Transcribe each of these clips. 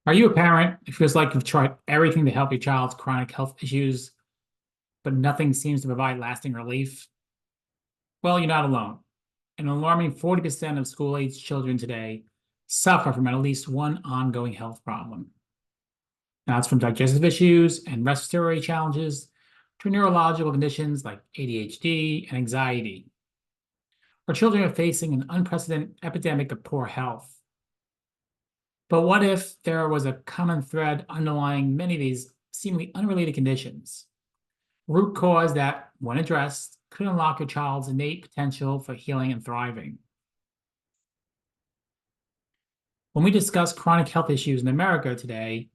Are you a parent? It feels like you've tried everything to help your child's chronic health issues, but nothing seems to provide lasting relief. Well, you're not alone. An alarming 40% of school-aged children today suffer from at least one ongoing health problem. Now, it's from digestive issues and respiratory challenges to neurological conditions like ADHD and anxiety. Our children are facing an unprecedented epidemic of poor health. But what if there was a common thread underlying many of these seemingly unrelated conditions? Root cause that, when addressed, could unlock your child's innate potential for healing and thriving. When we discuss chronic health issues in America today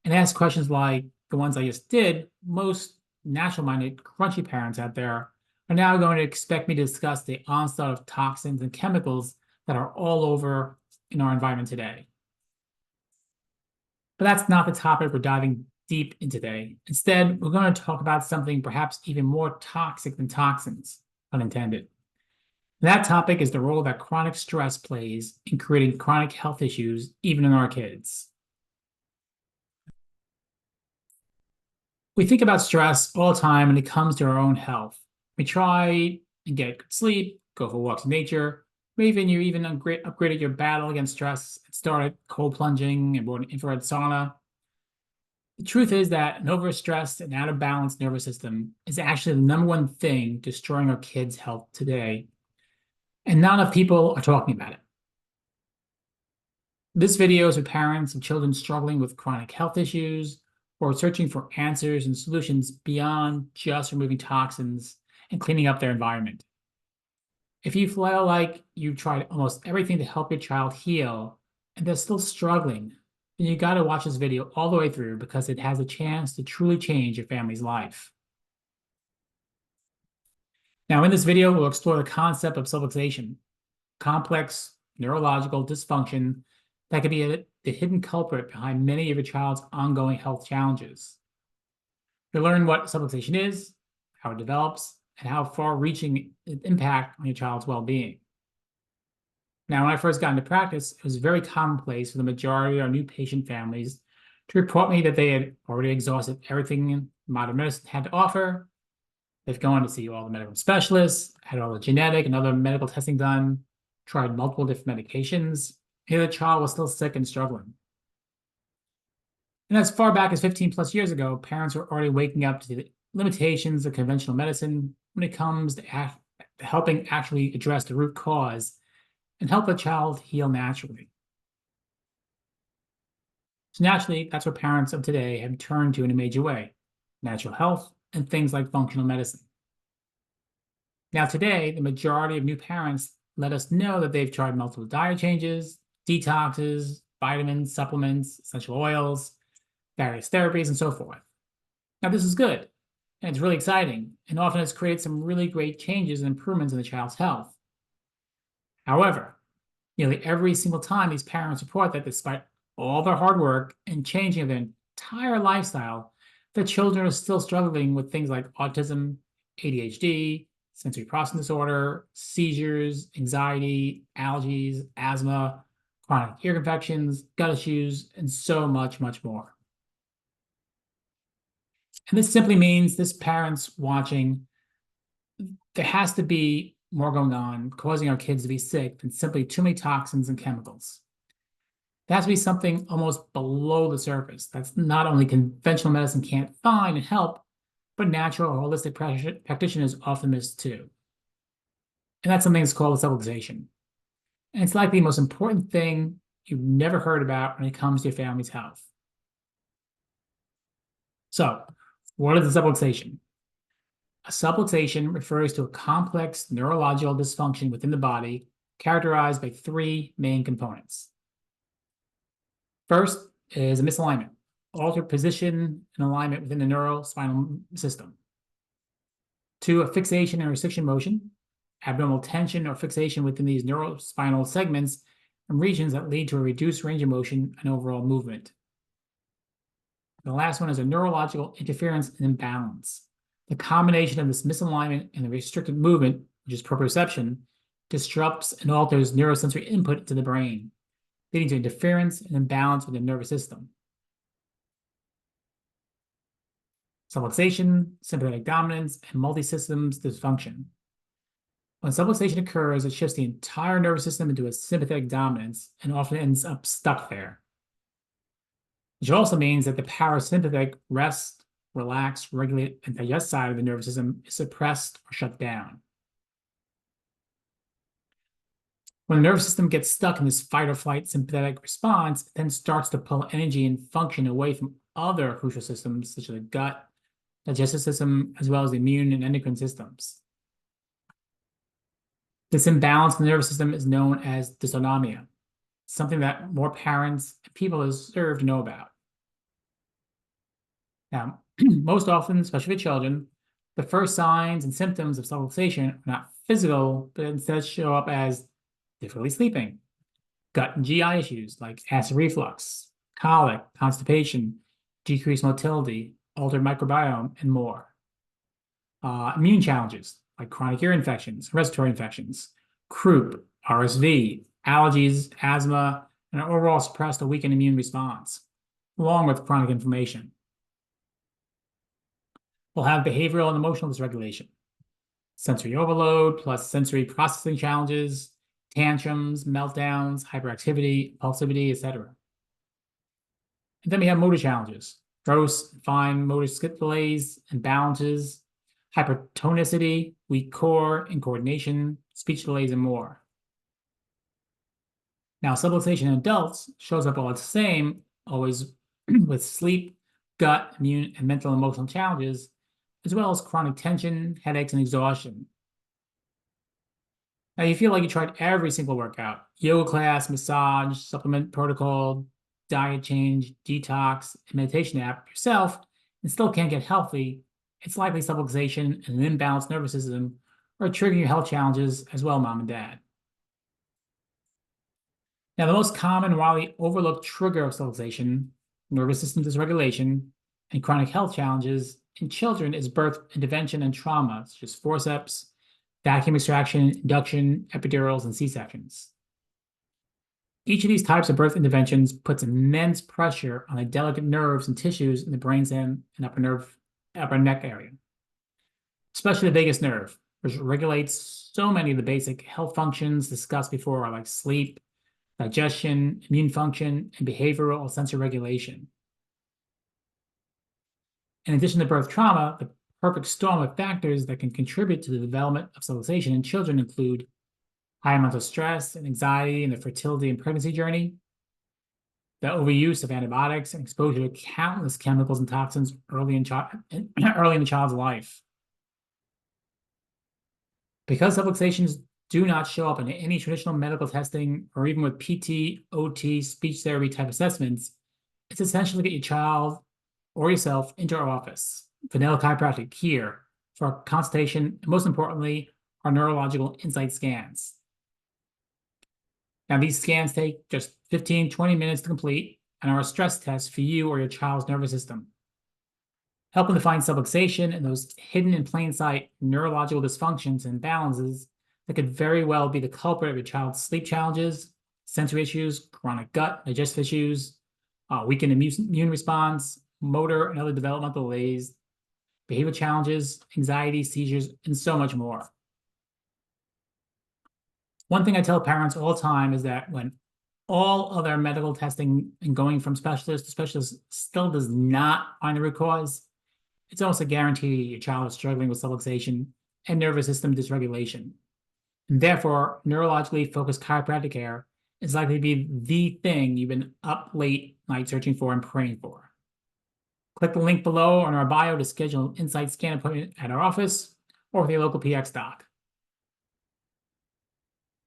and ask questions like the ones I just did, most natural minded, crunchy parents out there are now going to expect me to discuss the onslaught of toxins and chemicals that are all over in our environment today. But that's not the topic we're diving deep into today. Instead, we're going to talk about something perhaps even more toxic than toxins, unintended. And that topic is the role that chronic stress plays in creating chronic health issues, even in our kids. We think about stress all the time when it comes to our own health. We try and get good sleep, go for walks in nature, maybe you even upgraded your battle against stress and started cold plunging and brought an infrared sauna. The truth is that an overstressed and out of balance nervous system is actually the number one thing destroying our kids' health today. And not enough people are talking about it. This video is for parents of children struggling with chronic health issues or searching for answers and solutions beyond just removing toxins and cleaning up their environment. If you feel like you've tried almost everything to help your child heal and they're still struggling, then you got to watch this video all the way through because it has a chance to truly change your family's life. Now, in this video, we'll explore the concept of subluxation, complex neurological dysfunction that could be the hidden culprit behind many of your child's ongoing health challenges. You'll learn what subluxation is, how it develops, and how far-reaching its impact on your child's well-being. Now, when I first got into practice, it was very commonplace for the majority of our new patient families to report me that they had already exhausted everything modern medicine had to offer. They've gone to see all the medical specialists, had all the genetic and other medical testing done, tried multiple different medications, and the child was still sick and struggling. And as far back as 15 plus years ago, parents were already waking up to the limitations of conventional medicine when it comes to helping actually address the root cause and help a child heal naturally. So naturally, that's what parents of today have turned to in a major way: natural health and things like functional medicine. Now today, the majority of new parents let us know that they've tried multiple diet changes, detoxes, vitamins, supplements, essential oils, various therapies, and so forth. Now this is good, and it's really exciting, and often has created some really great changes and improvements in the child's health. However, nearly every single time these parents report that despite all their hard work and changing of their entire lifestyle, the children are still struggling with things like autism, ADHD, sensory processing disorder, seizures, anxiety, allergies, asthma, chronic ear infections, gut issues, and so much, much more. And this simply means this parents watching, there has to be more going on causing our kids to be sick than simply too many toxins and chemicals. There has to be something almost below the surface that's not only conventional medicine can't find and help, but natural or holistic practitioners often miss too. And that's something that's called subluxation. And it's likely the most important thing you've never heard about when it comes to your family's health. So, what is a subluxation? A subluxation refers to a complex neurological dysfunction within the body characterized by three main components. First is a misalignment, altered position and alignment within the neurospinal system. Two, a fixation and restriction motion, abnormal tension or fixation within these neurospinal segments and regions that lead to a reduced range of motion and overall movement. The last one is a neurological interference and imbalance. The combination of this misalignment and the restricted movement, which is proprioception, disrupts and alters neurosensory input to the brain, leading to interference and imbalance with the nervous system. subluxation, sympathetic dominance, and multi-systems dysfunction. When subluxation occurs, it shifts the entire nervous system into a sympathetic dominance and often ends up stuck there. Which also means that the parasympathetic rest, relax, regulate, and digest side of the nervous system is suppressed or shut down. When the nervous system gets stuck in this fight or flight sympathetic response, it then starts to pull energy and function away from other crucial systems, such as the gut, digestive system, as well as the immune and endocrine systems. This imbalance in the nervous system is known as dysautonomia, something that more parents and people deserve to know about. Now, most often, especially for children, the first signs and symptoms of subluxation are not physical, but instead show up as difficulty sleeping, gut and GI issues like acid reflux, colic, constipation, decreased motility, altered microbiome, and more. Immune challenges like chronic ear infections, respiratory infections, croup, RSV, allergies, asthma, and an overall suppressed or weakened immune response, along with chronic inflammation. We'll have behavioral and emotional dysregulation, sensory overload plus sensory processing challenges, tantrums, meltdowns, hyperactivity, impulsivity, etc. And then we have motor challenges, gross and fine motor skip delays, imbalances, hypertonicity, weak core, incoordination, speech delays, and more. Now, subluxation in adults shows up all the same, always with sleep, gut, immune, and mental and emotional challenges, as well as chronic tension, headaches, and exhaustion. Now, you feel like you tried every single workout, yoga class, massage, supplement protocol, diet change, detox, and meditation app yourself, and still can't get healthy. It's likely subluxation and an imbalanced nervous system are triggering your health challenges as well, mom and dad. Now, the most common widely overlooked trigger of subluxation, nervous system dysregulation, and chronic health challenges in children is birth intervention and trauma, such as forceps, vacuum extraction, induction, epidurals, and C-sections. Each of these types of birth interventions puts immense pressure on the delicate nerves and tissues in the brainstem and upper neck area, especially the vagus nerve, which regulates so many of the basic health functions discussed before, like sleep, digestion, immune function, and behavioral or sensory regulation. In addition to birth trauma, the perfect storm of factors that can contribute to the development of subluxation in children include high amounts of stress and anxiety in the fertility and pregnancy journey, the overuse of antibiotics and exposure to countless chemicals and toxins early in the child's life. Because subluxations do not show up in any traditional medical testing or even with PT, OT, speech therapy type assessments, it's essential to get your child or yourself into our office, Vanilla Chiropractic, here for a consultation, and most importantly, our neurological insight scans. Now, these scans take just 15-20 minutes to complete and are a stress test for you or your child's nervous system, helping to find subluxation and those hidden in plain sight neurological dysfunctions and imbalances that could very well be the culprit of your child's sleep challenges, sensory issues, chronic gut, digestive issues, weakened immune response, motor and other developmental delays, behavior challenges, anxiety, seizures, and so much more. One thing I tell parents all the time is that when all other medical testing and going from specialist to specialist still does not find the root cause, it's almost a guarantee your child is struggling with subluxation and nervous system dysregulation. And therefore, neurologically focused chiropractic care is likely to be the thing you've been up late night searching for and praying for. Click the link below on our bio to schedule an insight scan appointment at our office or with your local PX doc.